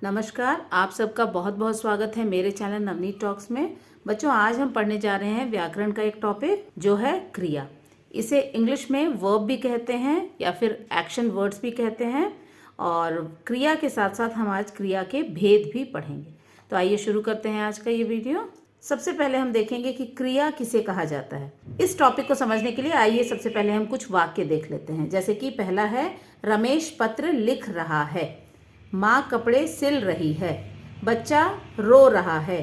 नमस्कार, आप सबका बहुत बहुत स्वागत है मेरे चैनल नवनीत टॉक्स में। बच्चों, आज हम पढ़ने जा रहे हैं व्याकरण का एक टॉपिक जो है क्रिया। इसे इंग्लिश में वर्ब भी कहते हैं या फिर एक्शन वर्ड्स भी कहते हैं। और क्रिया के साथ साथ हम आज क्रिया के भेद भी पढ़ेंगे। तो आइए शुरू करते हैं आज का ये वीडियो। सबसे पहले हम देखेंगे कि क्रिया किसे कहा जाता है। इस टॉपिक को समझने के लिए आइए सबसे पहले हम कुछ वाक्य देख लेते हैं। जैसे कि पहला है, रमेश पत्र लिख रहा है, माँ कपड़े सिल रही है, बच्चा रो रहा है,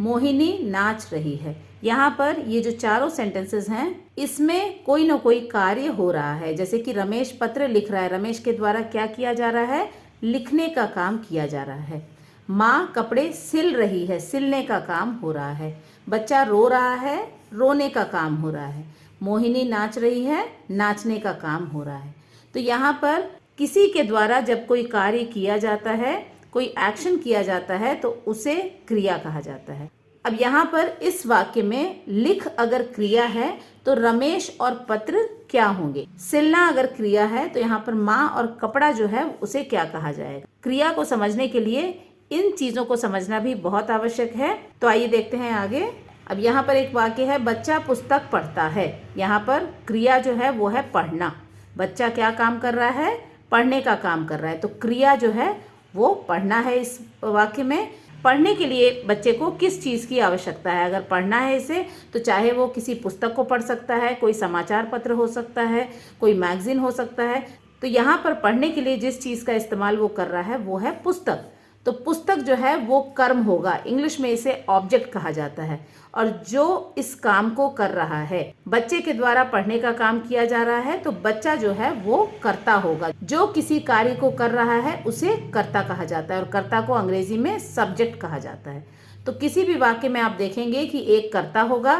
मोहिनी नाच रही है। यहाँ पर ये जो चारों सेंटेंसेस हैं, इसमें कोई ना कोई कार्य हो रहा है। जैसे कि रमेश पत्र लिख रहा है, रमेश के द्वारा क्या किया जा रहा है? लिखने का काम किया जा रहा है। माँ कपड़े सिल रही है, सिलने का काम हो रहा है। बच्चा रो रहा है, रोने का काम हो रहा है। मोहिनी नाच रही है, नाचने का काम हो रहा है। तो यहाँ पर किसी के द्वारा जब कोई कार्य किया जाता है, कोई एक्शन किया जाता है, तो उसे क्रिया कहा जाता है। अब यहाँ पर इस वाक्य में लिख अगर क्रिया है तो रमेश और पत्र क्या होंगे? सिलना अगर क्रिया है तो यहाँ पर माँ और कपड़ा जो है उसे क्या कहा जाएगा? क्रिया को समझने के लिए इन चीजों को समझना भी बहुत आवश्यक है। तो आइए देखते हैं आगे। अब यहाँ पर एक वाक्य है, बच्चा पुस्तक पढ़ता है। यहाँ पर क्रिया जो है वो है पढ़ना। बच्चा क्या काम कर रहा है? पढ़ने का काम कर रहा है। तो क्रिया जो है वो पढ़ना है। इस वाक्य में पढ़ने के लिए बच्चे को किस चीज़ की आवश्यकता है? अगर पढ़ना है इसे, तो चाहे वो किसी पुस्तक को पढ़ सकता है, कोई समाचार पत्र हो सकता है, कोई मैगजीन हो सकता है। तो यहाँ पर पढ़ने के लिए जिस चीज़ का इस्तेमाल वो कर रहा है वो है पुस्तक। तो पुस्तक जो है वो कर्म होगा, इंग्लिश में इसे ऑब्जेक्ट कहा जाता है। और जो इस काम को कर रहा है, बच्चे के द्वारा पढ़ने का काम किया जा रहा है, तो बच्चा जो है वो कर्ता होगा। जो किसी कार्य को कर रहा है उसे कर्ता कहा जाता है, और कर्ता को अंग्रेजी में सब्जेक्ट कहा जाता है। तो किसी भी वाक्य में आप देखेंगे कि एक कर्ता होगा,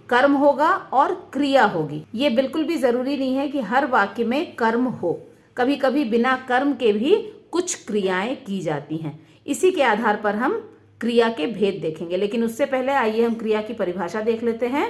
कर्म होगा और क्रिया होगी। ये बिल्कुल भी जरूरी नहीं है कि हर वाक्य में कर्म हो। कभी कभी बिना कर्म के भी कुछ क्रियाएं की जाती हैं। इसी के आधार पर हम क्रिया के भेद देखेंगे। लेकिन उससे पहले आइए हम क्रिया की परिभाषा देख लेते हैं।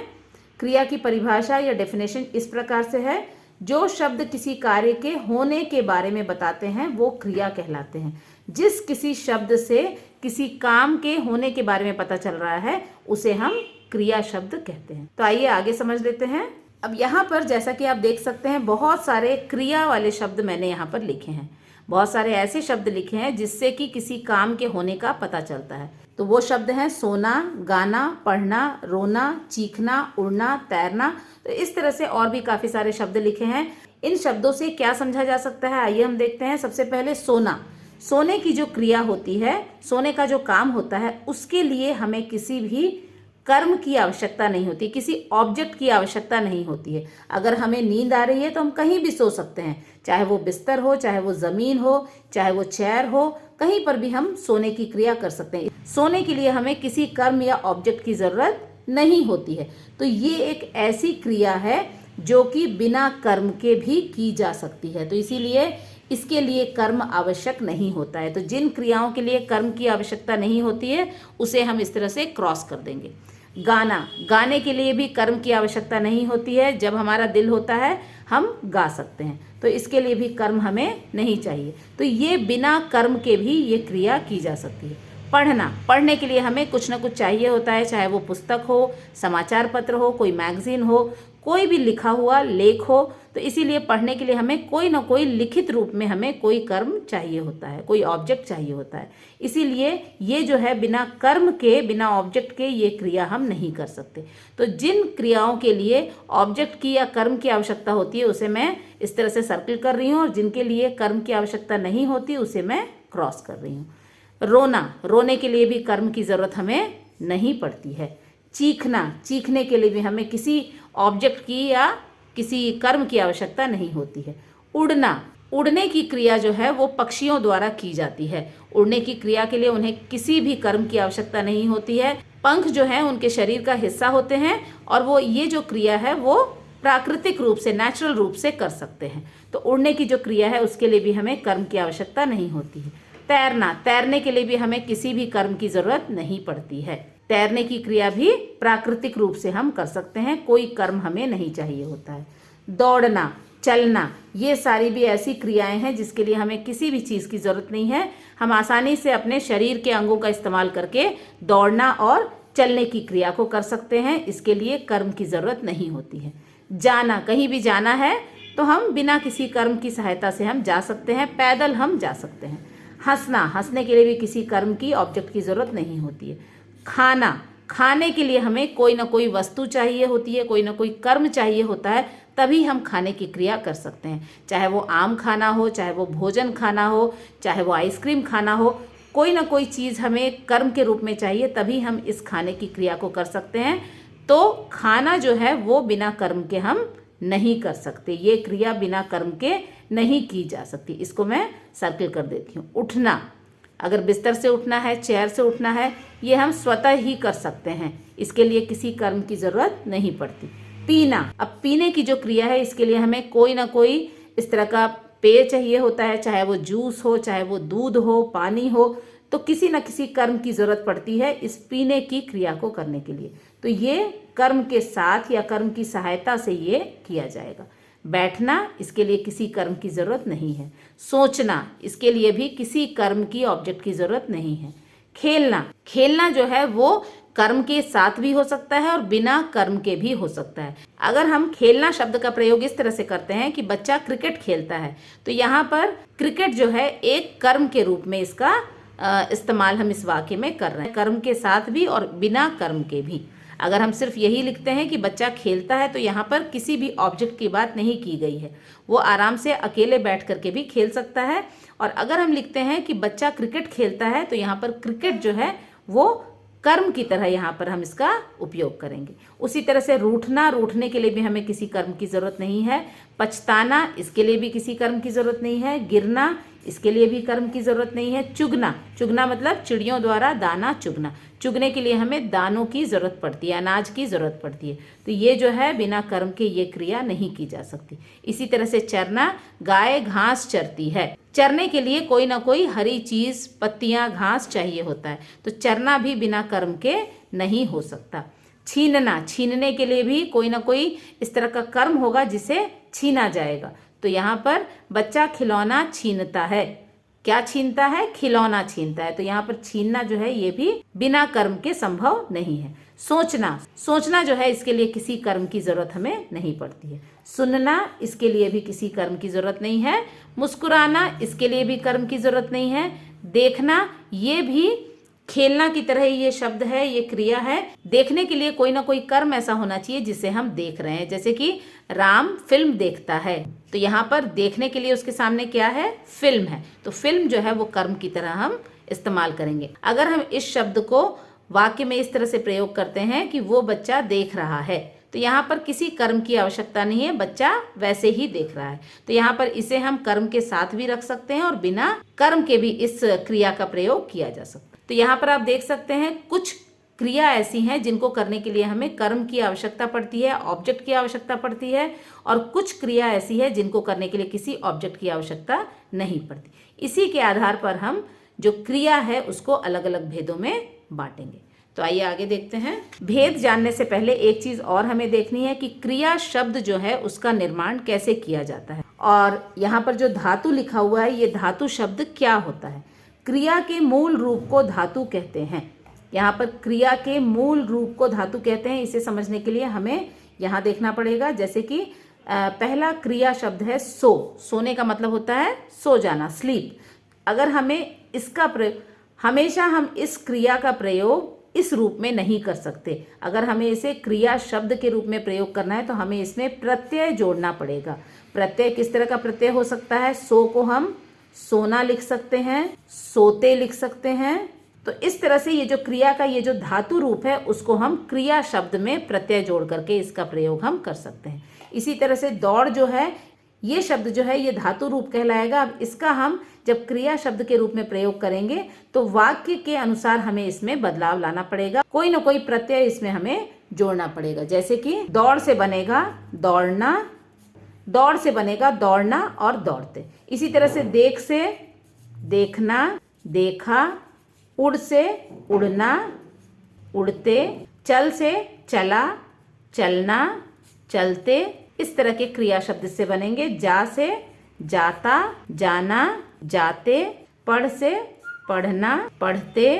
क्रिया की परिभाषा या डेफिनेशन इस प्रकार से है, जो शब्द किसी कार्य के होने के बारे में बताते हैं वो क्रिया कहलाते हैं। जिस किसी शब्द से किसी काम के होने के बारे में पता चल रहा है उसे हम क्रिया शब्द कहते हैं। तो आइए आगे समझ लेते हैं। अब यहाँ पर जैसा कि आप देख सकते हैं, बहुत सारे क्रिया वाले शब्द मैंने यहाँ पर लिखे हैं। बहुत सारे ऐसे शब्द लिखे हैं जिससे कि किसी काम के होने का पता चलता है। तो वो शब्द हैं सोना, गाना, पढ़ना, रोना, चीखना, उड़ना, तैरना। तो इस तरह से और भी काफी सारे शब्द लिखे हैं। इन शब्दों से क्या समझा जा सकता है, आइए हम देखते हैं। सबसे पहले सोना। सोने की जो क्रिया होती है, सोने का जो काम होता है, उसके लिए हमें किसी भी कर्म की आवश्यकता नहीं होती, किसी ऑब्जेक्ट की आवश्यकता नहीं होती है। अगर हमें नींद आ रही है तो हम कहीं भी सो सकते हैं, चाहे वो बिस्तर हो, चाहे वो जमीन हो, चाहे वो चेयर हो, कहीं पर भी हम सोने की क्रिया कर सकते हैं। सोने के लिए हमें किसी कर्म या ऑब्जेक्ट की जरूरत नहीं होती है। तो ये एक ऐसी क्रिया है जो कि बिना कर्म के भी की जा सकती है। तो इसीलिए इसके लिए कर्म आवश्यक नहीं होता है। तो जिन क्रियाओं के लिए कर्म की आवश्यकता नहीं होती है उसे हम इस तरह से क्रॉस कर देंगे। गाना, गाने के लिए भी कर्म की आवश्यकता नहीं होती है। जब हमारा दिल होता है हम गा सकते हैं, तो इसके लिए भी कर्म हमें नहीं चाहिए। तो ये बिना कर्म के भी ये क्रिया की जा सकती है। पढ़ना, पढ़ने के लिए हमें कुछ ना कुछ चाहिए होता है, चाहे वो पुस्तक हो, समाचार पत्र हो, कोई मैगजीन हो, कोई भी लिखा हुआ लेख हो। तो इसीलिए पढ़ने के लिए हमें कोई ना कोई लिखित रूप में हमें कोई कर्म चाहिए होता है, कोई ऑब्जेक्ट चाहिए होता है। इसीलिए ये जो है बिना कर्म के, बिना ऑब्जेक्ट के ये क्रिया हम नहीं कर सकते। तो जिन क्रियाओं के लिए ऑब्जेक्ट की या कर्म की आवश्यकता होती है उसे मैं इस तरह से सर्किल कर रही हूँ, और जिनके लिए कर्म की आवश्यकता नहीं होती उसे मैं क्रॉस कर रही हूँ। रोना, रोने के लिए भी कर्म की जरूरत हमें नहीं पड़ती है। चीखना, चीखने के लिए भी हमें किसी ऑब्जेक्ट की या किसी कर्म की आवश्यकता नहीं होती है। उड़ना, उड़ने की क्रिया जो है वो पक्षियों द्वारा की जाती है। उड़ने की क्रिया के लिए उन्हें किसी भी कर्म की आवश्यकता नहीं होती है। पंख जो है उनके शरीर का हिस्सा होते हैं, और वो ये जो क्रिया है वो प्राकृतिक रूप से, नेचुरल रूप से कर सकते हैं। तो उड़ने की जो क्रिया है उसके लिए भी हमें कर्म की आवश्यकता नहीं होती है। तैरना, तैरने के लिए भी हमें किसी भी कर्म की जरूरत नहीं पड़ती है। तैरने की क्रिया भी प्राकृतिक रूप से हम कर सकते हैं, कोई कर्म हमें नहीं चाहिए होता है। दौड़ना, चलना, ये सारी भी ऐसी क्रियाएं हैं जिसके लिए हमें किसी भी चीज़ की ज़रूरत नहीं है। हम आसानी से अपने शरीर के अंगों का इस्तेमाल करके दौड़ना और चलने की क्रिया को कर सकते हैं। इसके लिए कर्म की ज़रूरत नहीं होती है। जाना, कहीं भी जाना है तो हम बिना किसी कर्म की सहायता से हम जा सकते हैं, पैदल हम जा सकते हैं। हंसना, हंसने के लिए भी किसी कर्म की, ऑब्जेक्ट की ज़रूरत नहीं होती है। खाना, खाने के लिए हमें कोई ना कोई वस्तु चाहिए होती है, कोई ना कोई कर्म चाहिए होता है, तभी हम खाने की क्रिया कर सकते हैं। चाहे वो आम खाना हो, चाहे वो भोजन खाना हो, चाहे वो आइसक्रीम खाना हो, कोई ना कोई चीज़ हमें कर्म के रूप में चाहिए, तभी हम इस खाने की क्रिया को कर सकते हैं। तो खाना जो है वो बिना कर्म के हम नहीं कर सकते, ये क्रिया बिना कर्म के नहीं की जा सकती। इसको मैं सर्किल कर देती हूँ। उठना, अगर बिस्तर से उठना है, चेयर से उठना है, ये हम स्वतः ही कर सकते हैं, इसके लिए किसी कर्म की ज़रूरत नहीं पड़ती। पीना, अब पीने की जो क्रिया है इसके लिए हमें कोई ना कोई इस तरह का पेय चाहिए होता है, चाहे वो जूस हो, चाहे वो दूध हो, पानी हो, तो किसी न किसी कर्म की ज़रूरत पड़ती है इस पीने की क्रिया को करने के लिए। तो ये कर्म के साथ या कर्म की सहायता से ये किया जाएगा। बैठना, इसके लिए किसी कर्म की ज़रूरत नहीं है। सोचना, इसके लिए भी किसी कर्म की, ऑब्जेक्ट की ज़रूरत नहीं है। खेलना, खेलना जो है वो कर्म के साथ भी हो सकता है और बिना कर्म के भी हो सकता है। अगर हम खेलना शब्द का प्रयोग इस तरह से करते हैं कि बच्चा क्रिकेट खेलता है, तो यहाँ पर क्रिकेट जो है एक कर्म के रूप में इसका इस्तेमाल हम इस वाक्य में कर रहे हैं, कर्म के साथ भी और बिना कर्म के भी। अगर हम सिर्फ यही लिखते हैं कि बच्चा खेलता है, तो यहाँ पर किसी भी ऑब्जेक्ट की बात नहीं की गई है, वो आराम से अकेले बैठ करके भी खेल सकता है। और अगर हम लिखते हैं कि बच्चा क्रिकेट खेलता है, तो यहाँ पर क्रिकेट जो है वो कर्म की तरह यहाँ पर हम इसका उपयोग करेंगे। उसी तरह से रूठना, रूठने के लिए भी हमें किसी कर्म की ज़रूरत नहीं है। पछताना, इसके लिए भी किसी कर्म की ज़रूरत नहीं है। गिरना, इसके लिए भी कर्म की ज़रूरत नहीं है। चुगना, चुगना मतलब चिड़ियों द्वारा दाना चुगना, चुगने के लिए हमें दानों की ज़रूरत पड़ती है, अनाज की ज़रूरत पड़ती है। तो ये जो है बिना कर्म के ये क्रिया नहीं की जा सकती। इसी तरह से चरना, गाय घास चरती है, चरने के लिए कोई ना कोई हरी चीज़, पत्तियाँ, घास चाहिए होता है, तो चरना भी बिना कर्म के नहीं हो सकता। छीनना, छीनने के लिए भी कोई ना कोई इस तरह का कर्म होगा जिसे छीना जाएगा। तो यहाँ पर बच्चा खिलौना छीनता है, क्या छीनता है? खिलौना छीनता है। तो यहाँ पर छीनना जो है ये भी बिना कर्म के संभव नहीं है। सोचना, सोचना जो है इसके लिए किसी कर्म की जरूरत हमें नहीं पड़ती है। सुनना, इसके लिए भी किसी कर्म की जरूरत नहीं है। मुस्कुराना, इसके लिए भी कर्म की जरूरत नहीं है। देखना, ये भी खेलना की तरह ये शब्द है, ये क्रिया है। देखने के लिए कोई ना कोई कर्म ऐसा होना चाहिए जिसे हम देख रहे हैं, जैसे कि राम फिल्म देखता है, तो यहाँ पर देखने के लिए उसके सामने क्या है? फिल्म है। तो फिल्म जो है वो कर्म की तरह हम इस्तेमाल करेंगे। अगर हम इस शब्द को वाक्य में इस तरह से प्रयोग करते हैं कि वो बच्चा देख रहा है, तो यहाँ पर किसी कर्म की आवश्यकता नहीं है, बच्चा वैसे ही देख रहा है। तो यहाँ पर इसे हम कर्म के साथ भी रख सकते हैं और बिना कर्म के भी इस क्रिया का प्रयोग किया जा सकता है। तो यहाँ पर आप देख सकते हैं कुछ क्रिया ऐसी हैं जिनको करने के लिए हमें कर्म की आवश्यकता पड़ती है, ऑब्जेक्ट की आवश्यकता पड़ती है, और कुछ क्रिया ऐसी है जिनको करने के लिए किसी ऑब्जेक्ट की आवश्यकता नहीं पड़ती। इसी के आधार पर हम जो क्रिया है उसको अलग अलग भेदों में बांटेंगे। तो आइए आगे देखते हैं। भेद जानने से पहले एक चीज और हमें देखनी है कि क्रिया शब्द जो है उसका निर्माण कैसे किया जाता है, और यहाँ पर जो धातु लिखा हुआ है ये धातु शब्द क्या होता है। क्रिया के मूल रूप को धातु कहते हैं। यहाँ पर क्रिया के मूल रूप को धातु कहते हैं। इसे समझने के लिए हमें यहाँ देखना पड़ेगा, जैसे कि पहला क्रिया शब्द है सो। सोने का मतलब होता है सो जाना, स्लीप। अगर हमें इसका प्रयोग, हमेशा हम इस क्रिया का प्रयोग इस रूप में नहीं कर सकते। अगर हमें इसे क्रिया शब्द के रूप में प्रयोग करना है तो हमें इसमें प्रत्यय जोड़ना पड़ेगा। प्रत्यय किस तरह का प्रत्यय हो सकता है? सो को हम सोना लिख सकते हैं, सोते लिख सकते हैं। तो इस तरह से ये जो क्रिया का ये जो धातु रूप है उसको हम क्रिया शब्द में प्रत्यय जोड़ करके इसका प्रयोग हम कर सकते हैं। इसी तरह से दौड़ जो है, ये शब्द जो है ये धातु रूप कहलाएगा। अब इसका हम जब क्रिया शब्द के रूप में प्रयोग करेंगे तो वाक्य के अनुसार हमें इसमें बदलाव लाना पड़ेगा, कोई ना कोई प्रत्यय इसमें हमें जोड़ना पड़ेगा। जैसे कि दौड़ से बनेगा दौड़ना, दौड़ से बनेगा दौड़ना और दौड़ते। इसी तरह से देख से देखना, देखा। उड़ से उड़ना, उड़ते। चल से चला, चलना, चलते। इस तरह के क्रिया शब्द इससे बनेंगे। जा से जाता, जाना, जाते, पढ़ से पढ़ना, पढ़ते,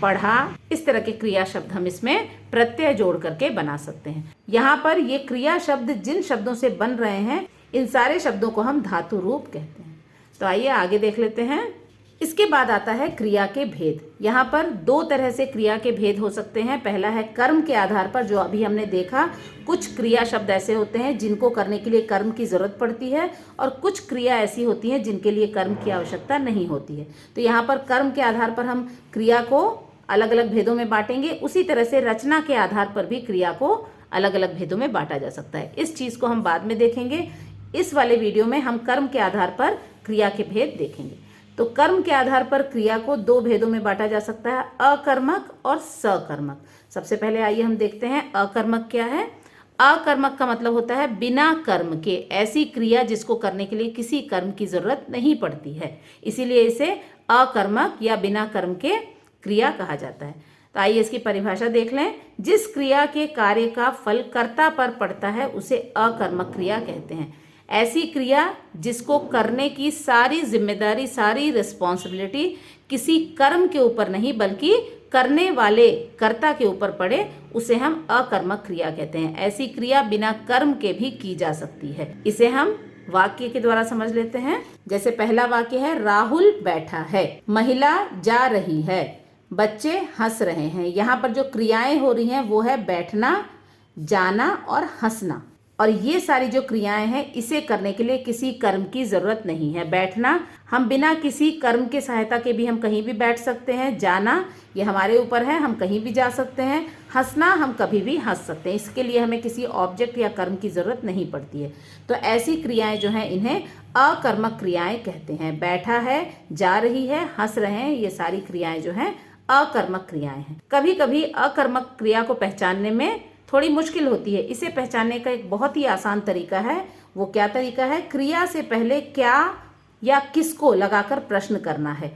पढ़ा। इस तरह के क्रिया शब्द हम इसमें प्रत्यय जोड़ करके बना सकते हैं। यहाँ पर ये क्रिया शब्द जिन शब्दों से बन रहे हैं इन सारे शब्दों को हम धातु रूप कहते हैं। तो आइए आगे देख लेते हैं। इसके बाद आता है क्रिया के भेद। यहाँ पर दो तरह से क्रिया के भेद हो सकते हैं। पहला है कर्म के आधार पर, जो अभी हमने देखा। कुछ क्रिया शब्द ऐसे होते हैं जिनको करने के लिए कर्म की जरूरत पड़ती है और कुछ क्रिया ऐसी होती हैं जिनके लिए कर्म की आवश्यकता नहीं होती है। तो यहाँ पर कर्म के आधार पर हम क्रिया को अलग अलग भेदों में बांटेंगे। उसी तरह से रचना के आधार पर भी क्रिया को अलग अलग भेदों में बांटा जा सकता है। इस चीज को हम बाद में देखेंगे। इस वाले वीडियो में हम कर्म के आधार पर क्रिया के भेद देखेंगे। तो कर्म के आधार पर क्रिया को दो भेदों में बांटा जा सकता है, अकर्मक और सकर्मक। सबसे पहले आइए हम देखते हैं अकर्मक क्या है। अकर्मक का मतलब होता है बिना कर्म के, ऐसी क्रिया जिसको करने के लिए किसी कर्म की जरूरत नहीं पड़ती है, इसीलिए इसे अकर्मक या बिना कर्म के क्रिया कहा जाता है। तो आइए इसकी परिभाषा देख लें। जिस क्रिया के कार्य का फल कर्ता पर पड़ता है उसे अकर्मक क्रिया कहते हैं। ऐसी क्रिया जिसको करने की सारी जिम्मेदारी, सारी रिस्पॉन्सिबिलिटी किसी कर्म के ऊपर नहीं बल्कि करने वाले कर्ता के ऊपर पड़े, उसे हम अकर्मक क्रिया कहते हैं। ऐसी क्रिया बिना कर्म के भी की जा सकती है। इसे हम वाक्य के द्वारा समझ लेते हैं। जैसे पहला वाक्य है, राहुल बैठा है, महिला जा रही है, बच्चे हंस रहे हैं। यहाँ पर जो क्रियाएं हो रही हैं वो है बैठना, जाना और हंसना। और ये सारी जो क्रियाएं हैं इसे करने के लिए किसी कर्म की जरूरत नहीं है। बैठना हम बिना किसी कर्म के सहायता के भी हम कहीं भी बैठ सकते हैं। जाना ये हमारे ऊपर है, हम कहीं भी जा सकते हैं। हंसना हम कभी भी हंस सकते हैं, इसके लिए हमें किसी ऑब्जेक्ट या कर्म की जरूरत नहीं पड़ती है। तो ऐसी क्रियाएं जो हैं इन्हें अकर्मक क्रियाएं कहते हैं। बैठा है, जा रही है, हंस रहे हैं, ये सारी क्रियाएं जो हैं अकर्मक क्रियाएं हैं। कभी कभी अकर्मक क्रिया को पहचानने में थोड़ी मुश्किल होती है। इसे पहचानने का एक बहुत ही आसान तरीका है। वो क्या तरीका है? क्रिया से पहले क्या या किसको लगाकर प्रश्न करना है।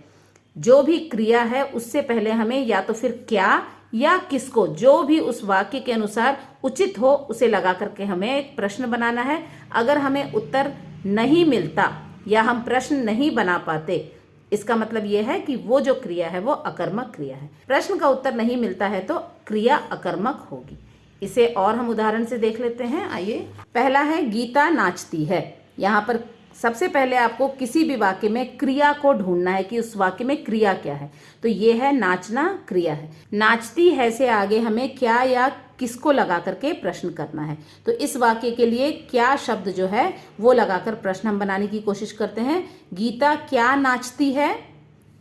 जो भी क्रिया है उससे पहले हमें या तो फिर क्या या किसको, जो भी उस वाक्य के अनुसार उचित हो उसे लगा करके हमें एक प्रश्न बनाना है। अगर हमें उत्तर नहीं मिलता या हम प्रश्न नहीं बना पाते, इसका मतलब यह है कि वो जो क्रिया है वो अकर्मक क्रिया है। प्रश्न का उत्तर नहीं मिलता है तो क्रिया अकर्मक होगी। इसे और हम उदाहरण से देख लेते हैं। आइए, पहला है गीता नाचती है। यहाँ पर सबसे पहले आपको किसी भी वाक्य में क्रिया को ढूंढना है कि उस वाक्य में क्रिया क्या है। तो ये है नाचना, क्रिया है। नाचती है से आगे हमें क्या या किसको लगा करके प्रश्न करना है। तो इस वाक्य के लिए क्या शब्द जो है वो लगाकर प्रश्न हम बनाने की कोशिश करते हैं। गीता क्या नाचती है,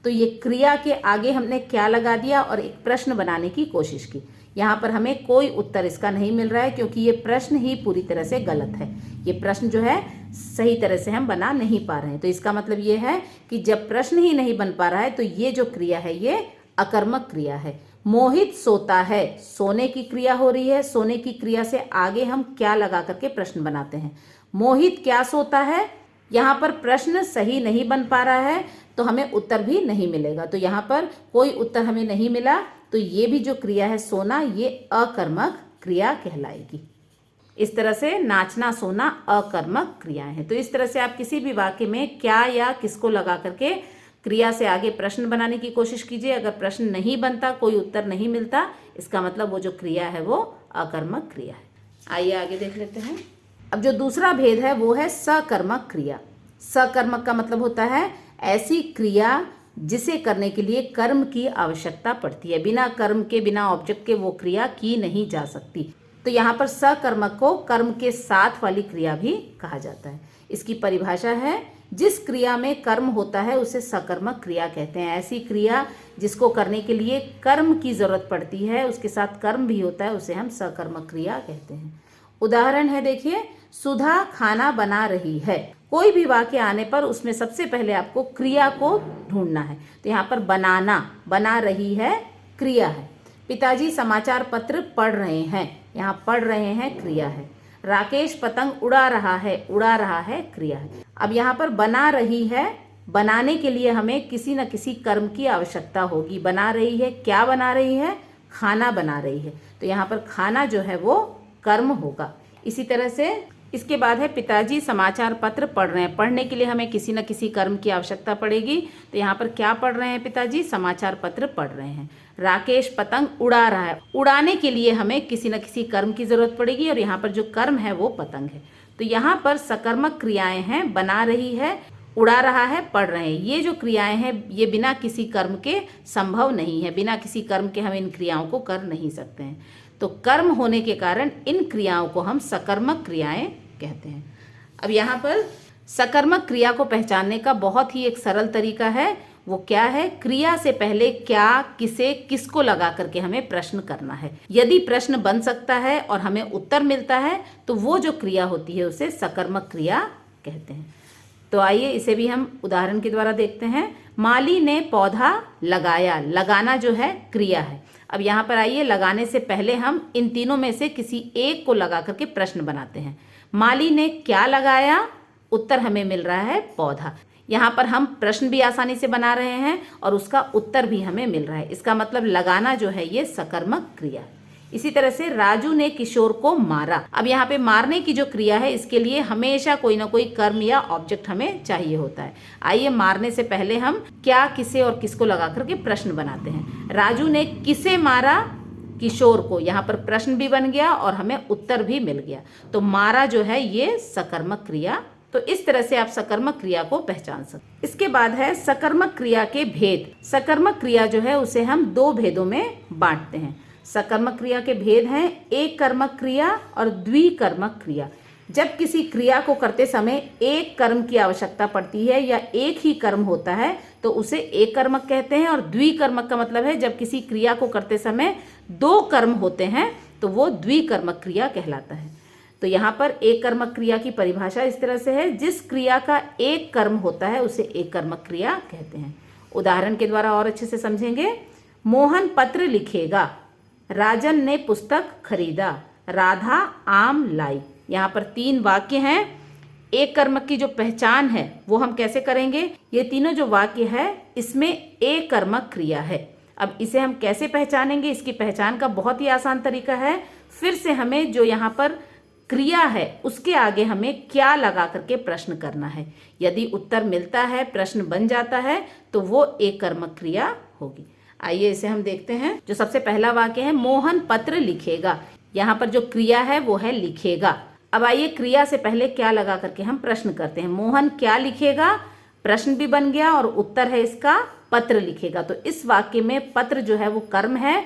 तो ये क्रिया के आगे हमने क्या लगा दिया और एक प्रश्न बनाने की कोशिश की। यहाँ पर हमें कोई उत्तर इसका नहीं मिल रहा है क्योंकि ये प्रश्न ही पूरी तरह से गलत है। ये प्रश्न जो है सही तरह से हम बना नहीं पा रहे हैं। तो इसका मतलब ये है कि जब प्रश्न ही नहीं बन पा रहा है तो ये जो क्रिया है ये अकर्मक क्रिया है। मोहित सोता है, सोने की क्रिया हो रही है। सोने की क्रिया से आगे हम क्या लगा करके प्रश्न बनाते हैं। मोहित क्या सोता है, यहाँ पर प्रश्न सही नहीं बन पा रहा है तो हमें उत्तर भी नहीं मिलेगा। तो यहाँ पर कोई उत्तर हमें नहीं मिला तो ये भी जो क्रिया है सोना, ये अकर्मक क्रिया कहलाएगी। इस तरह से नाचना, सोना अकर्मक क्रियाएं हैं। तो इस तरह से आप किसी भी वाक्य में क्या या किसको लगा करके क्रिया से आगे प्रश्न बनाने की कोशिश कीजिए। अगर प्रश्न नहीं बनता, कोई उत्तर नहीं मिलता, इसका मतलब वो जो क्रिया है वो अकर्मक क्रिया है। आइए आगे देख लेते हैं। अब जो दूसरा भेद है वो है सकर्मक क्रिया। सकर्मक का मतलब होता है ऐसी क्रिया जिसे करने के लिए कर्म की आवश्यकता पड़ती है। बिना कर्म के, बिना ऑब्जेक्ट के वो क्रिया की नहीं जा सकती। तो यहाँ पर सकर्मक को कर्म के साथ वाली क्रिया भी कहा जाता है। इसकी परिभाषा है, जिस क्रिया में कर्म होता है उसे सकर्मक क्रिया कहते हैं। ऐसी क्रिया जिसको करने के लिए कर्म की जरूरत पड़ती है, उसके साथ कर्म भी होता है, उसे हम सकर्मक क्रिया कहते हैं। उदाहरण है, देखिए, सुधा खाना बना रही है। कोई भी वाक्य आने पर उसमें सबसे पहले आपको क्रिया को ढूंढना है। तो यहाँ पर बनाना, बना रही है, क्रिया है। पिताजी समाचार पत्र पढ़ रहे हैं, यहाँ पढ़ रहे हैं क्रिया है। राकेश पतंग उड़ा रहा है क्रिया है। अब यहाँ पर बना रही है, बनाने के लिए हमें किसी न किसी कर्म की आवश्यकता होगी। बना रही है, क्या बना रही है? खाना बना रही है। तो यहाँ पर खाना जो है वो कर्म होगा। इसी तरह से इसके बाद है पिताजी समाचार पत्र पढ़ रहे हैं। पढ़ने के लिए हमें किसी न किसी कर्म की आवश्यकता पड़ेगी। तो यहाँ पर क्या पढ़ रहे हैं पिताजी? समाचार पत्र पढ़ रहे हैं। राकेश पतंग उड़ा रहा है। उड़ाने के लिए हमें किसी न किसी कर्म की जरूरत पड़ेगी और यहाँ पर जो कर्म है वो पतंग है। तो यहाँ पर सकर्मक क्रियाएं हैं, बना रही है, उड़ा रहा है, पढ़ रहे हैं। ये जो क्रियाएं हैं ये बिना किसी कर्म के संभव नहीं है। बिना किसी कर्म के हम इन क्रियाओं को कर नहीं सकते हैं। तो कर्म होने के कारण इन क्रियाओं को हम सकर्मक क्रियाएं कहते हैं। अब यहाँ पर सकर्मक क्रिया को पहचानने का बहुत ही एक सरल तरीका है। वो क्या है? क्रिया से पहले क्या, किसे, किसको लगा करके हमें प्रश्न करना है। यदि प्रश्न बन सकता है और हमें उत्तर मिलता है तो वो जो क्रिया होती है उसे सकर्मक क्रिया कहते हैं। तो आइए इसे भी हम उदाहरण के द्वारा देखते हैं। माली ने पौधा लगाया। लगाना जो है क्रिया है। अब यहाँ पर आइए, लगाने से पहले हम इन तीनों में से किसी एक को लगा करके प्रश्न बनाते हैं। माली ने क्या लगाया? उत्तर हमें मिल रहा है पौधा। यहाँ पर हम प्रश्न भी आसानी से बना रहे हैं और उसका उत्तर भी हमें मिल रहा है। इसका मतलब लगाना जो है ये सकर्मक क्रिया। इसी तरह से राजू ने किशोर को मारा। अब यहाँ पे मारने की जो क्रिया है इसके लिए हमेशा कोई ना कोई कर्म या ऑब्जेक्ट हमें चाहिए होता है। आइए, मारने से पहले हम क्या, किसे और किसको लगा करके प्रश्न बनाते हैं। राजू ने किसे मारा? किशोर को। यहाँ पर प्रश्न भी बन गया और हमें उत्तर भी मिल गया। तो मारा जो है ये सकर्मक क्रिया। तो इस तरह से आप सकर्मक क्रिया को पहचान सकते। इसके बाद है सकर्मक क्रिया के भेद। सकर्मक क्रिया जो है उसे हम दो भेदों में बांटते हैं। सकर्मक क्रिया के भेद हैं एक कर्मक क्रिया और द्विकर्मक क्रिया। जब किसी क्रिया को करते समय एक कर्म की आवश्यकता पड़ती है या एक ही कर्म होता है तो उसे एक कर्मक कहते हैं। और द्विकर्मक का मतलब है जब किसी क्रिया को करते समय दो कर्म होते हैं तो वो द्विकर्मक क्रिया कहलाता है। तो यहाँ पर एक कर्मक क्रिया की परिभाषा इस तरह से है, जिस क्रिया का एक कर्म होता है उसे एक कर्मक क्रिया कहते हैं। उदाहरण के द्वारा और अच्छे से समझेंगे। मोहन पत्र लिखेगा। राजन ने पुस्तक खरीदा। राधा आम लाई। यहाँ पर तीन वाक्य हैं। एक कर्मक की जो पहचान है वो हम कैसे करेंगे? ये तीनों जो वाक्य है इसमें एक कर्मक क्रिया है। अब इसे हम कैसे पहचानेंगे? इसकी पहचान का बहुत ही आसान तरीका है। फिर से हमें जो यहाँ पर क्रिया है उसके आगे हमें क्या लगा करके प्रश्न करना है। यदि उत्तर मिलता है, प्रश्न बन जाता है तो वो एक कर्मक क्रिया होगी। आइए इसे हम देखते हैं। जो सबसे पहला वाक्य है, मोहन पत्र लिखेगा। यहाँ पर जो क्रिया है वो है लिखेगा। अब आइए, क्रिया से पहले क्या लगा करके हम प्रश्न करते हैं। मोहन क्या लिखेगा? प्रश्न भी बन गया और उत्तर है इसका पत्र लिखेगा। तो इस वाक्य में पत्र जो है वो कर्म है।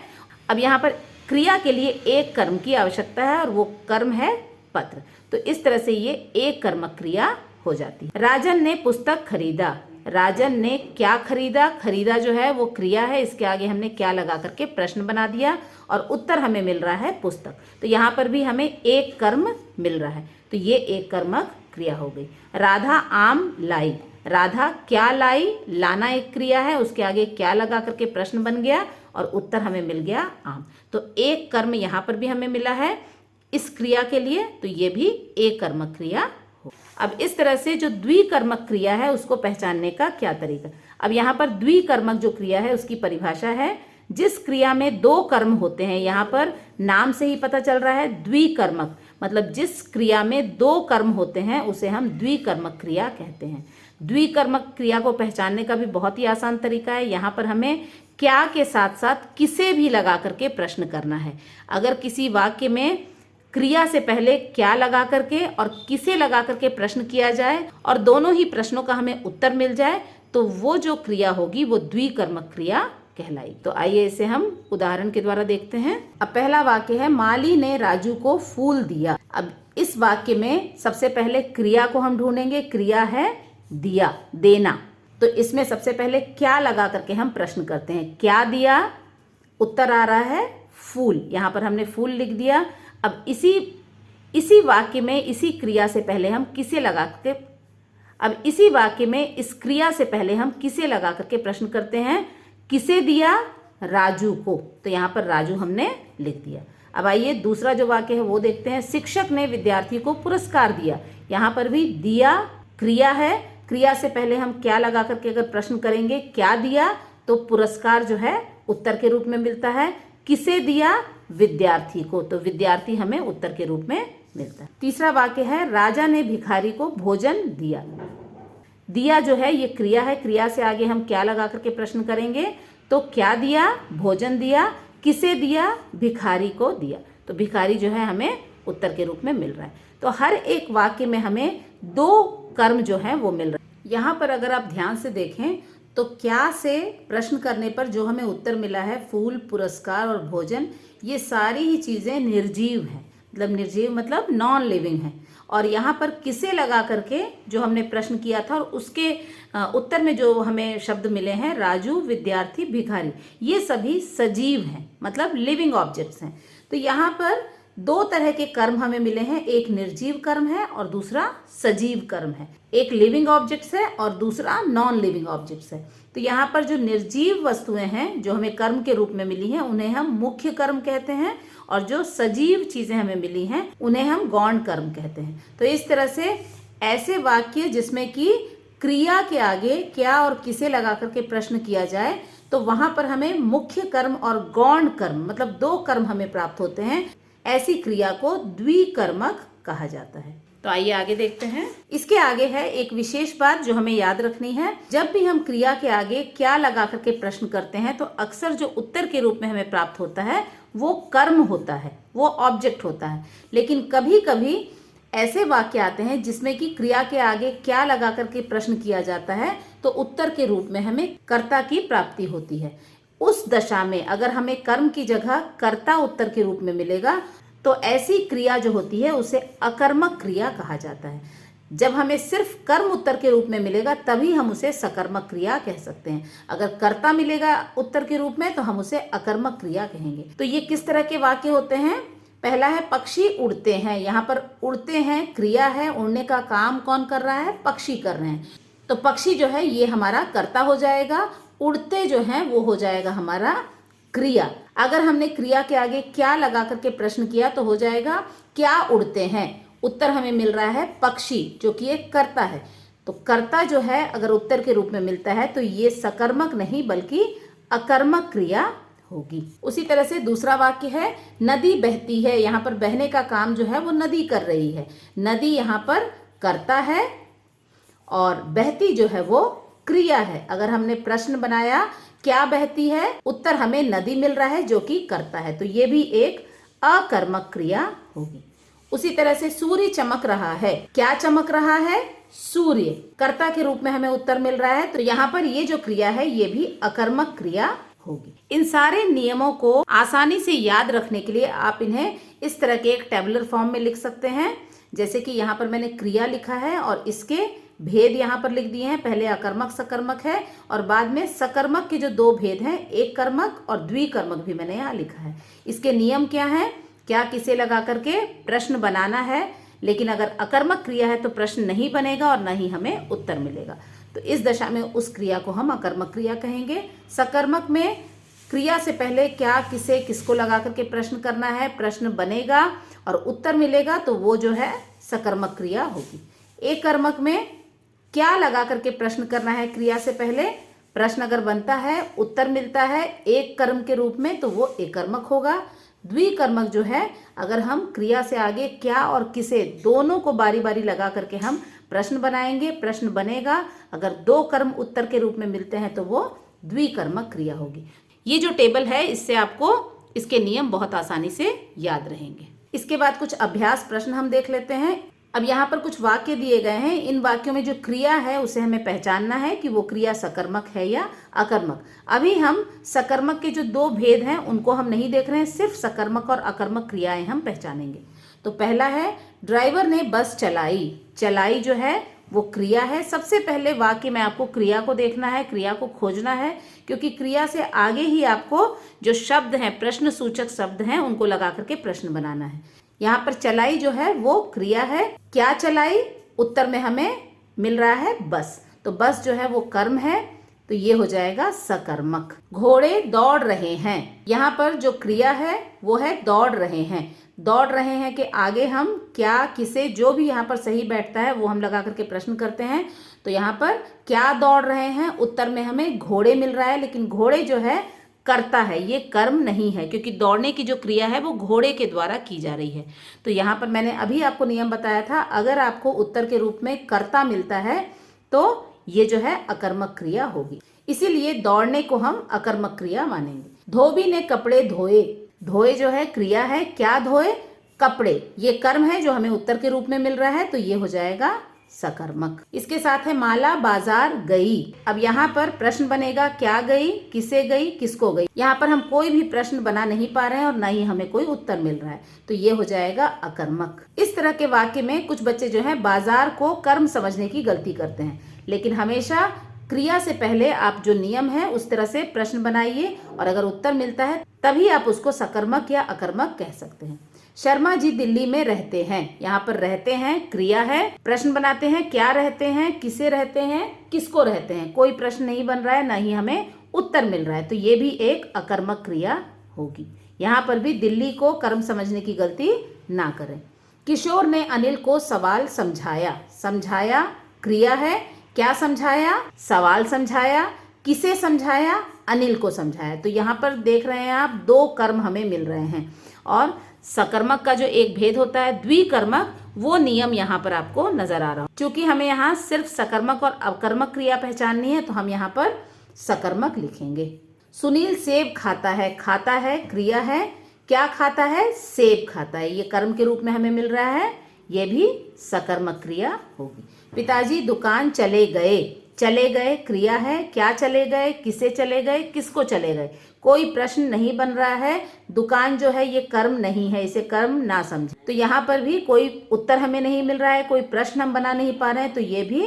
अब यहाँ पर क्रिया के लिए एक कर्म की आवश्यकता है और वो कर्म है पत्र। तो इस तरह से ये एक कर्मक क्रिया हो जाती है। राजन ने पुस्तक खरीदा। राजन ने क्या खरीदा? खरीदा जो है वो क्रिया है। इसके आगे हमने क्या लगा करके प्रश्न बना दिया और उत्तर हमें मिल रहा है पुस्तक। तो यहाँ पर भी हमें एक कर्म मिल रहा है। तो ये एक कर्मक क्रिया हो गई। राधा आम लाई। राधा क्या लाई? लाना एक क्रिया है, उसके आगे क्या लगा करके प्रश्न बन गया और उत्तर हमें मिल गया आम। तो एक कर्म यहाँ पर भी हमें मिला है इस क्रिया के लिए। तो ये भी एक कर्मक क्रिया हो। अब इस तरह से जो द्विकर्मक क्रिया है उसको पहचानने का क्या तरीका? अब यहाँ पर द्विकर्मक जो क्रिया है उसकी परिभाषा है, जिस क्रिया में दो कर्म होते हैं। यहाँ पर नाम से ही पता चल रहा है द्विकर्मक, मतलब जिस क्रिया में दो कर्म होते हैं उसे हम द्विकर्मक क्रिया कहते हैं। द्विकर्मक क्रिया को पहचानने का भी बहुत ही आसान तरीका है। यहाँ पर हमें क्या के साथ साथ किसे भी लगा करके प्रश्न करना है। अगर किसी वाक्य में क्रिया से पहले क्या लगा करके और किसे लगा करके प्रश्न किया जाए और दोनों ही प्रश्नों का हमें उत्तर मिल जाए तो वो जो क्रिया होगी वो द्विकर्मक क्रिया कहलाई। तो आइए इसे हम उदाहरण के द्वारा देखते हैं। अब पहला वाक्य है, माली ने राजू को फूल दिया। अब इस वाक्य में सबसे पहले क्रिया को हम ढूंढेंगे। क्रिया है दिया, देना। तो इसमें सबसे पहले क्या लगा करके हम प्रश्न करते हैं। क्या दिया? उत्तर आ रहा है फूल। यहाँ पर हमने फूल लिख दिया। अब इसी वाक्य में इसी क्रिया से पहले हम किसे लगा करके, अब इसी वाक्य में इस क्रिया से पहले हम किसे लगा करके प्रश्न करते हैं। किसे दिया? राजू को। तो यहाँ पर राजू हमने लिख दिया। अब आइए दूसरा जो वाक्य है वो देखते हैं। शिक्षक ने विद्यार्थी को पुरस्कार दिया। यहाँ पर भी दिया क्रिया है। क्रिया से पहले हम क्या लगा करके अगर प्रश्न करेंगे, क्या दिया, तो पुरस्कार जो है उत्तर के रूप में मिलता है। किसे दिया? विद्यार्थी को। तो विद्यार्थी हमें उत्तर के रूप में मिलता है। तीसरा वाक्य है राजा ने भिखारी को भोजन दिया। दिया जो है ये क्रिया है, क्रिया से आगे हम क्या लगा करके प्रश्न करेंगे, तो क्या दिया, भोजन दिया। किसे दिया, भिखारी को दिया। तो भिखारी जो है हमें उत्तर के रूप में मिल रहा है। तो हर एक वाक्य में हमें दो कर्म जो है वो मिल रहा है। यहाँ पर अगर आप ध्यान से देखें तो क्या से प्रश्न करने पर जो हमें उत्तर मिला है, फूल, पुरस्कार और भोजन, ये सारी ही चीज़ें निर्जीव हैं। मतलब निर्जीव मतलब नॉन लिविंग है। और यहाँ पर किसे लगा करके जो हमने प्रश्न किया था और उसके उत्तर में जो हमें शब्द मिले हैं, राजू, विद्यार्थी, भिखारी, ये सभी सजीव हैं, मतलब लिविंग ऑब्जेक्ट्स हैं। तो यहाँ पर दो तरह के कर्म हमें मिले हैं, एक निर्जीव कर्म है और दूसरा सजीव कर्म है। एक लिविंग ऑब्जेक्ट्स है और दूसरा नॉन लिविंग ऑब्जेक्ट्स है। तो यहाँ पर जो निर्जीव वस्तुएं हैं जो हमें कर्म के रूप में मिली हैं उन्हें हम मुख्य कर्म कहते हैं, और जो सजीव चीजें हमें मिली हैं उन्हें हम गौण कर्म कहते हैं। तो इस तरह से ऐसे वाक्य जिसमें कि क्रिया के आगे क्या और किसे लगा करके प्रश्न किया जाए, तो वहां पर हमें मुख्य कर्म और गौण कर्म मतलब दो कर्म हमें प्राप्त होते हैं। ऐसी क्रिया को द्विकर्मक कहा जाता है। तो आइए आगे देखते हैं। इसके आगे है एक विशेष बात जो हमें याद रखनी है। जब भी हम क्रिया के आगे क्या लगा करके प्रश्न करते हैं तो अक्सर जो उत्तर के रूप में हमें प्राप्त होता है वो कर्म होता है, वो ऑब्जेक्ट होता है। लेकिन कभी कभी ऐसे वाक्य आते हैं जिसमें कि क्रिया के आगे क्या लगा करके प्रश्न किया जाता है तो उत्तर के रूप में हमें कर्ता की प्राप्ति होती है। उस दशा में अगर हमें कर्म की जगह कर्ता उत्तर के रूप में मिलेगा तो ऐसी क्रिया जो होती है उसे अकर्मक क्रिया कहा जाता है। जब हमें सिर्फ कर्म उत्तर के रूप में मिलेगा तभी हम उसे सकर्मक क्रिया कह सकते हैं। अगर कर्ता मिलेगा उत्तर के रूप में तो हम उसे अकर्मक क्रिया कहेंगे। तो ये किस तरह के वाक्य होते हैं? पहला है पक्षी उड़ते हैं। यहाँ पर उड़ते हैं क्रिया है, उड़ने का काम कौन कर रहा है? पक्षी कर रहे हैं। तो पक्षी जो है ये हमारा कर्ता हो जाएगा, उड़ते जो हैं वो हो जाएगा हमारा क्रिया। अगर हमने क्रिया के आगे क्या लगा करके प्रश्न किया तो हो जाएगा क्या उड़ते हैं। उत्तर हमें मिल रहा है पक्षी, जो कि एक कर्ता है। तो कर्ता जो है अगर उत्तर के रूप में मिलता है तो ये सकर्मक नहीं बल्कि अकर्मक क्रिया होगी। उसी तरह से दूसरा वाक्य है नदी बहती है। यहाँ पर बहने का काम जो है वो नदी कर रही है। नदी यहाँ पर कर्ता है और बहती जो है वो क्रिया है। अगर हमने प्रश्न बनाया क्या बहती है, उत्तर हमें नदी मिल रहा है जो कि कर्ता है, तो ये भी एक अकर्मक क्रिया होगी। उसी तरह से सूर्य चमक रहा है। क्या चमक रहा है? सूर्य। कर्ता के रूप में हमें उत्तर मिल रहा है, तो यहाँ पर ये जो क्रिया है ये भी अकर्मक क्रिया होगी। इन सारे नियमों को आसानी से याद रखने के लिए आप इन्हें इस तरह के एक टेबुलर फॉर्म में लिख सकते हैं। जैसे कि यहाँ पर मैंने क्रिया लिखा है और इसके भेद यहाँ पर लिख दिए हैं। पहले अकर्मक सकर्मक है और बाद में सकर्मक के जो दो भेद हैं, एक कर्मक और द्विकर्मक भी मैंने यहाँ लिखा है। इसके नियम क्या है? क्या किसे लगा करके प्रश्न बनाना है, लेकिन अगर अकर्मक क्रिया है तो प्रश्न नहीं बनेगा और न ही हमें उत्तर मिलेगा। तो इस दशा में उस क्रिया को हम अकर्मक क्रिया कहेंगे। सकर्मक में क्रिया से पहले क्या किसे किसको लगा करके प्रश्न करना है, प्रश्न बनेगा और उत्तर मिलेगा तो वो जो है सकर्मक क्रिया होगी। एक कर्मक में क्या लगा करके प्रश्न करना है क्रिया से पहले, प्रश्न अगर बनता है उत्तर मिलता है एक कर्म के रूप में तो वो एक कर्मक होगा। द्विकर्मक जो है अगर हम क्रिया से आगे क्या और किसे दोनों को बारी बारी लगा करके हम प्रश्न बनाएंगे, प्रश्न बनेगा, अगर दो कर्म उत्तर के रूप में मिलते हैं तो वो द्विकर्मक क्रिया होगी। ये जो टेबल है इससे आपको इसके नियम बहुत आसानी से याद रहेंगे। इसके बाद कुछ अभ्यास प्रश्न हम देख लेते हैं। अब यहाँ पर कुछ वाक्य दिए गए हैं। इन वाक्यों में जो क्रिया है उसे हमें पहचानना है कि वो क्रिया सकर्मक है या अकर्मक। अभी हम सकर्मक के जो दो भेद हैं उनको हम नहीं देख रहे हैं, सिर्फ सकर्मक और अकर्मक क्रियाएं हम पहचानेंगे। तो पहला है ड्राइवर ने बस चलाई। चलाई जो है वो क्रिया है। सबसे पहले वाक्य में आपको क्रिया को देखना है, क्रिया को खोजना है, क्योंकि क्रिया से आगे ही आपको जो शब्द हैं, प्रश्न सूचक शब्द हैं, उनको लगा करके प्रश्न बनाना है। यहाँ पर चलाई जो है वो क्रिया है। क्या चलाई? उत्तर में हमें मिल रहा है बस, तो बस जो है वो कर्म है, तो ये हो जाएगा सकर्मक। घोड़े दौड़ रहे हैं। यहाँ पर जो क्रिया है वो है दौड़ रहे हैं। दौड़ रहे हैं के आगे हम क्या किसे जो भी यहाँ पर सही बैठता है वो हम लगा करके प्रश्न करते हैं। तो यहाँ पर क्या दौड़ रहे हैं, उत्तर में हमें घोड़े मिल रहा है, लेकिन घोड़े जो है करता है, ये कर्म नहीं है, क्योंकि दौड़ने की जो क्रिया है वो घोड़े के द्वारा की जा रही है। तो यहाँ पर मैंने अभी आपको नियम बताया था, अगर आपको उत्तर के रूप में कर्ता मिलता है तो ये जो है अकर्मक क्रिया होगी, इसीलिए दौड़ने को हम अकर्मक क्रिया मानेंगे। धोबी ने कपड़े धोए, धोए जो है क्रिया है, क्या धोए, कपड़े, ये कर्म है जो हमें उत्तर के रूप में मिल रहा है, तो ये हो जाएगा सकर्मक। इसके साथ है माला बाजार गई। अब यहाँ पर प्रश्न बनेगा, क्या गई, किसे गई, किसको गई। यहाँ पर हम कोई भी प्रश्न बना नहीं पा रहे हैं और ना ही हमें कोई उत्तर मिल रहा है, तो ये हो जाएगा अकर्मक। इस तरह के वाक्य में कुछ बच्चे जो है बाजार को कर्म समझने की गलती करते हैं, लेकिन हमेशा क्रिया से पहले आप जो नियम है उस तरह से प्रश्न बनाइए और अगर उत्तर मिलता है तभी आप उसको सकर्मक या अकर्मक कह सकते हैं। शर्मा जी दिल्ली में रहते हैं, यहाँ पर रहते हैं क्रिया है, प्रश्न बनाते हैं, क्या रहते हैं, किसे रहते हैं, किसको रहते हैं। कोई प्रश्न नहीं बन रहा है, ना ही हमें उत्तर मिल रहा है, तो ये भी एक अकर्मक क्रिया होगी। यहाँ पर भी दिल्ली को कर्म समझने की गलती ना करें। किशोर ने अनिल को सवाल समझाया, समझाया क्रिया है, क्या समझाया, सवाल समझाया, किसे समझाया, अनिल को समझाया। तो यहाँ पर देख रहे हैं आप, दो कर्म हमें मिल रहे हैं और सकर्मक का जो एक भेद होता है द्विकर्मक, वो नियम यहाँ पर आपको नजर आ रहा हो। क्योंकि हमें यहाँ सिर्फ सकर्मक और अकर्मक क्रिया पहचाननी है, तो हम यहाँ पर सकर्मक लिखेंगे। सुनील सेब खाता है क्रिया है, क्या खाता है, सेब खाता है, ये कर्म के रूप में हमें मिल रहा है, ये भी सकर्मक क्रिया होगी। पिताजी दुकान चले गए क्रिया है, क्या चले गए, किसे चले गए, किसको चले गए। कोई प्रश्न नहीं बन रहा है, दुकान जो है ये कर्म नहीं है, इसे कर्म ना समझे। तो यहाँ पर भी कोई उत्तर हमें नहीं मिल रहा है, कोई प्रश्न हम बना नहीं पा रहे हैं, तो ये भी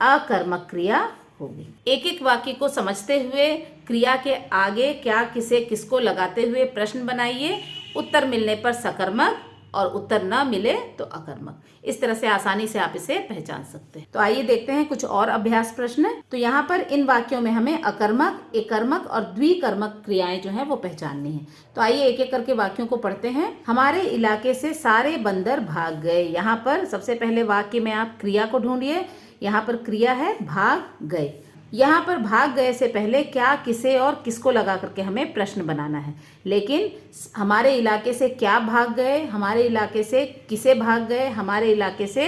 अकर्मक क्रिया होगी। एक एक वाक्य को समझते हुए क्रिया के आगे क्या, किसे, किसको लगाते हुए प्रश्न बनाइए। उत्तर मिलने पर सकर्मक और उत्तर न मिले तो अकर्मक। इस तरह से आसानी से आप इसे पहचान सकते हैं। तो आइए देखते हैं कुछ और अभ्यास प्रश्न। तो यहाँ पर इन वाक्यों में हमें अकर्मक, एकर्मक और द्विकर्मक क्रियाएं जो हैं वो पहचाननी है। तो आइए एक एक करके वाक्यों को पढ़ते हैं। हमारे इलाके से सारे बंदर भाग गए। यहाँ पर सबसे पहले वाक्य में आप क्रिया को ढूंढिए। यहाँ पर क्रिया है भाग गए। यहाँ पर भाग गए से पहले क्या, किसे और किसको लगा करके हमें प्रश्न बनाना है, लेकिन हमारे इलाके से क्या भाग गए, हमारे इलाके से किसे भाग गए, हमारे इलाके से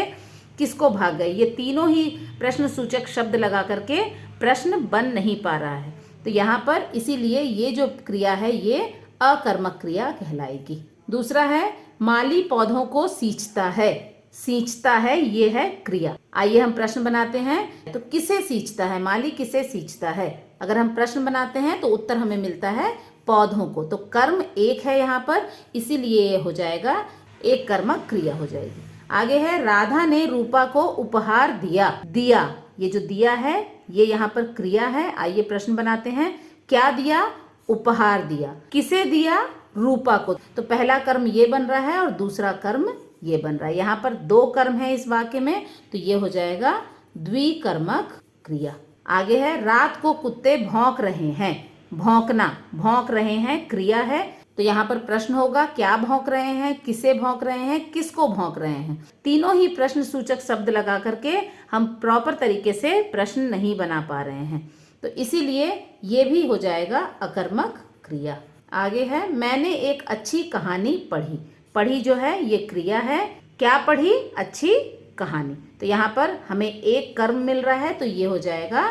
किसको भाग गए, ये तीनों ही प्रश्न सूचक शब्द लगा करके प्रश्न बन नहीं पा रहा है। तो यहाँ पर इसीलिए ये जो क्रिया है ये अकर्मक क्रिया कहलाएगी। दूसरा है माली पौधों को सींचता है, सींचता है ये है क्रिया। आइए हम प्रश्न बनाते हैं। तो किसे सींचता है, माली किसे सींचता है। अगर हम प्रश्न बनाते हैं तो उत्तर हमें मिलता है पौधों को, तो कर्म एक है यहाँ पर, इसीलिए ये हो जाएगा एक कर्मक क्रिया हो जाएगी। आगे है राधा ने रूपा को उपहार दिया, दिया, ये जो दिया है ये यहाँ पर क्रिया है। आइए प्रश्न बनाते हैं, क्या दिया, उपहार दिया, किसे दिया, रूपा को। तो पहला कर्म ये बन रहा है और दूसरा कर्म ये बन रहा है। यहाँ पर दो कर्म है इस वाक्य में, तो ये हो जाएगा द्विकर्मक क्रिया। आगे है रात को कुत्ते भौंक रहे हैं, भौंकना, भौंक रहे हैं क्रिया है। तो यहाँ पर प्रश्न होगा, क्या भौंक रहे हैं, किसे भौंक रहे हैं, किसको भौंक रहे हैं। तीनों ही प्रश्न सूचक शब्द लगा करके हम प्रॉपर तरीके से प्रश्न नहीं बना पा रहे हैं, तो इसीलिए ये भी हो जाएगा अकर्मक क्रिया। आगे है मैंने एक अच्छी कहानी पढ़ी, पढ़ी जो है ये क्रिया है, क्या पढ़ी, अच्छी कहानी। तो यहाँ पर हमें एक कर्म मिल रहा है, तो ये हो जाएगा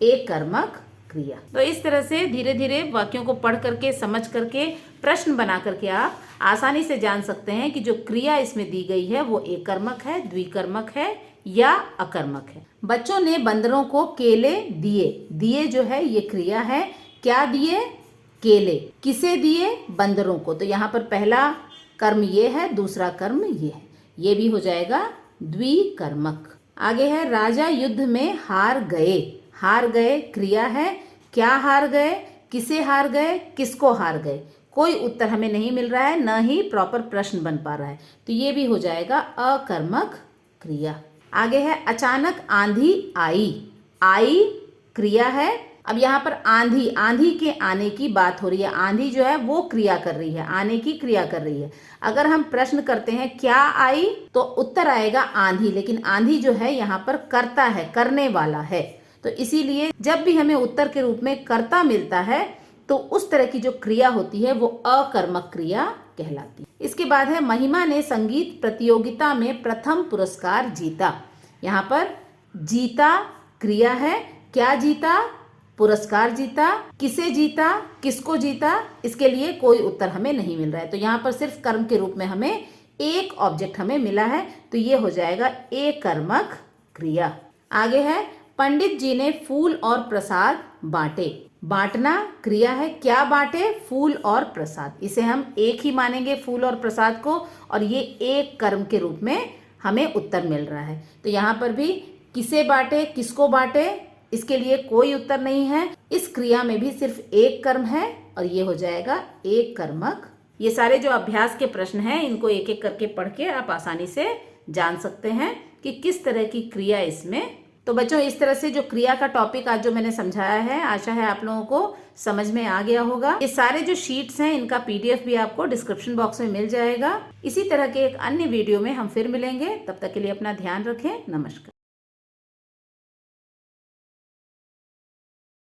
एक कर्मक क्रिया। तो इस तरह से धीरे धीरे वाक्यों को पढ़ करके, समझ करके, प्रश्न बना करके आप आसानी से जान सकते हैं कि जो क्रिया इसमें दी गई है वो एक कर्मक है, द्विकर्मक है या अकर्मक है। बच्चों ने बंदरों को केले दिए, दिए जो है ये क्रिया है, क्या दिए, केले, किसे दिए, बंदरों को। तो यहाँ पर पहला कर्म ये है, दूसरा कर्म ये है, ये भी हो जाएगा द्विकर्मक। आगे है राजा युद्ध में हार गए, हार गए क्रिया है, क्या हार गए, किसे हार गए, किसको हार गए। कोई उत्तर हमें नहीं मिल रहा है, न ही प्रॉपर प्रश्न बन पा रहा है, तो ये भी हो जाएगा अकर्मक क्रिया। आगे है अचानक आंधी आई, आई क्रिया है। अब यहाँ पर आंधी, आंधी के आने की बात हो रही है, आंधी जो है वो क्रिया कर रही है, आने की क्रिया कर रही है। अगर हम प्रश्न करते हैं क्या आई, तो उत्तर आएगा आंधी, लेकिन आंधी जो है यहाँ पर कर्ता है, करने वाला है। तो इसीलिए जब भी हमें उत्तर के रूप में कर्ता मिलता है तो उस तरह की जो क्रिया होती है वो अकर्मक क्रिया कहलाती है। इसके बाद है महिमा ने संगीत प्रतियोगिता में प्रथम पुरस्कार जीता। यहाँ पर जीता क्रिया है, क्या जीता, पुरस्कार जीता, किसे जीता, किसको जीता, इसके लिए कोई उत्तर हमें नहीं मिल रहा है। तो यहाँ पर सिर्फ कर्म के रूप में हमें एक ऑब्जेक्ट हमें मिला है, तो ये हो जाएगा एकर्मक क्रिया। आगे है पंडित जी ने फूल और प्रसाद बांटे। बांटना क्रिया है, क्या बांटे, फूल और प्रसाद। इसे हम एक ही मानेंगे फूल और प्रसाद को, और ये एक कर्म के रूप में हमें उत्तर मिल रहा है। तो यहाँ पर भी किसे बांटे, किसको बांटे, इसके लिए कोई उत्तर नहीं है। इस क्रिया में भी सिर्फ एक कर्म है और ये हो जाएगा एक कर्मक। ये सारे जो अभ्यास के प्रश्न हैं इनको एक एक करके पढ़ के आप आसानी से जान सकते हैं कि किस तरह की क्रिया इसमें। तो बच्चों इस तरह से जो क्रिया का टॉपिक आज जो मैंने समझाया है, आशा है आप लोगों को समझ में आ गया होगा। ये सारे जो शीट्स हैं इनका PDF भी आपको डिस्क्रिप्शन बॉक्स में मिल जाएगा। इसी तरह के एक अन्य वीडियो में हम फिर मिलेंगे, तब तक के लिए अपना ध्यान रखें। नमस्कार।